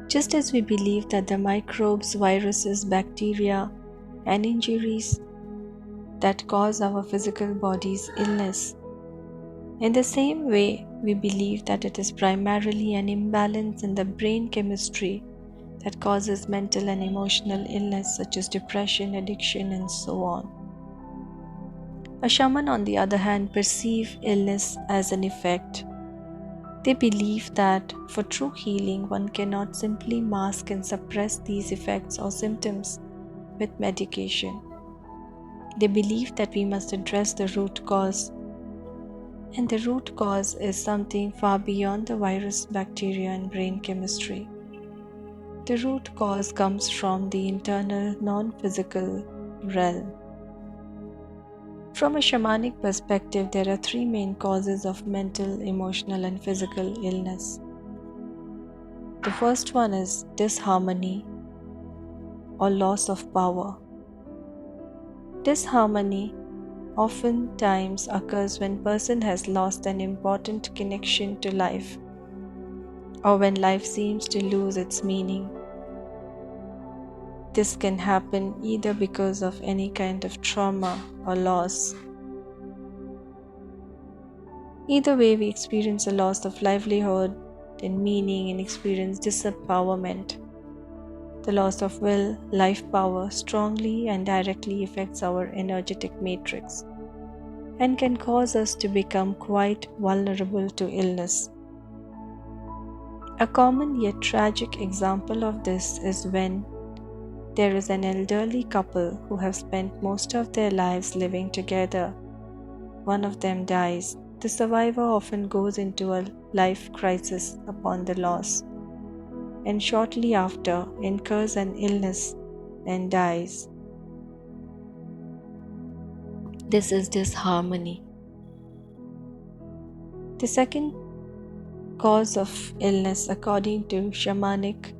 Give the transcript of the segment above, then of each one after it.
Just as we believe that the microbes, viruses, bacteria, and injuries that cause our physical body's illness, in the same way, we believe that it is primarily an imbalance in the brain chemistry that causes mental and emotional illness such as depression, addiction, and so on. A shaman, on the other hand, perceives illness as an effect. They believe that for true healing, one cannot simply mask and suppress these effects or symptoms with medication. They believe that we must address the root cause, and the root cause is something far beyond the virus, bacteria, and brain chemistry. The root cause comes from the internal, non physical realm. From a shamanic perspective, there are three main causes of mental, emotional, and physical illness. The first one is disharmony or loss of power. Disharmony oftentimes occurs when a person has lost an important connection to life, or when life seems to lose its meaning. This can happen either because of any kind of trauma or loss. Either way, we experience a loss of livelihood and meaning and experience disempowerment. The loss of will, life power, strongly and directly affects our energetic matrix and can cause us to become quite vulnerable to illness. A common yet tragic example of this is when there is an elderly couple who have spent most of their lives living together. One of them dies. The survivor often goes into a life crisis upon the loss, and shortly after incurs an illness and dies. This is disharmony. The second cause of illness, according to shamanic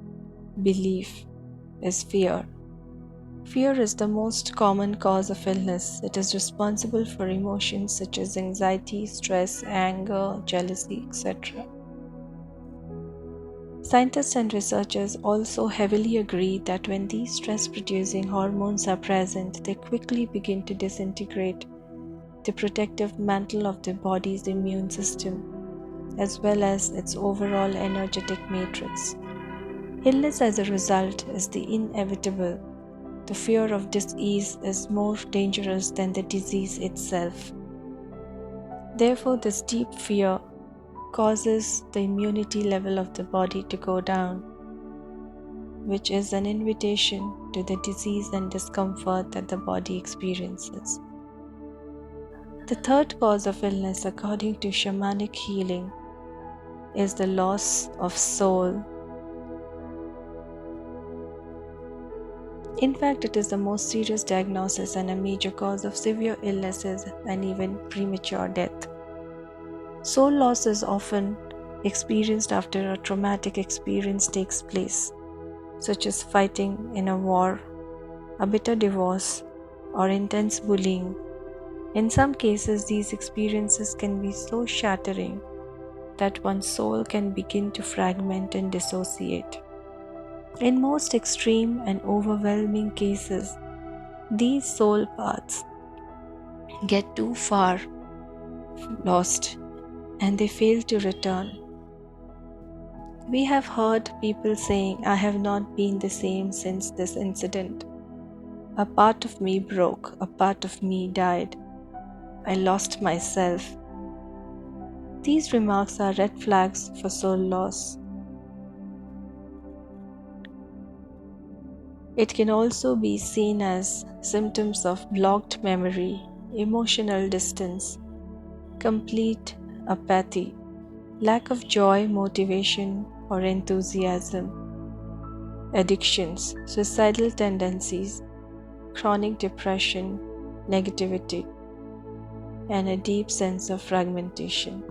belief, is fear. Fear is the most common cause of illness. It is responsible for emotions such as anxiety, stress, anger, jealousy, etc. Scientists and researchers also heavily agree that when these stress-producing hormones are present, they quickly begin to disintegrate the protective mantle of the body's immune system, as well as its overall energetic matrix. Illness as a result is the inevitable. The fear of disease is more dangerous than the disease itself. Therefore, this deep fear causes the immunity level of the body to go down, which is an invitation to the disease and discomfort that the body experiences. The third cause of illness, according to shamanic healing, is the loss of soul. In fact, it is the most serious diagnosis and a major cause of severe illnesses and even premature death. Soul loss is often experienced after a traumatic experience takes place, such as fighting in a war, a bitter divorce, or intense bullying. In some cases, these experiences can be so shattering that one's soul can begin to fragment and dissociate. In most extreme and overwhelming cases, these soul paths get too far lost and they fail to return. We have heard people saying, "I have not been the same since this incident. A part of me broke, a part of me died. I lost myself." These remarks are red flags for soul loss. It can also be seen as symptoms of blocked memory, emotional distance, complete apathy, lack of joy, motivation, or enthusiasm, addictions, suicidal tendencies, chronic depression, negativity, and a deep sense of fragmentation.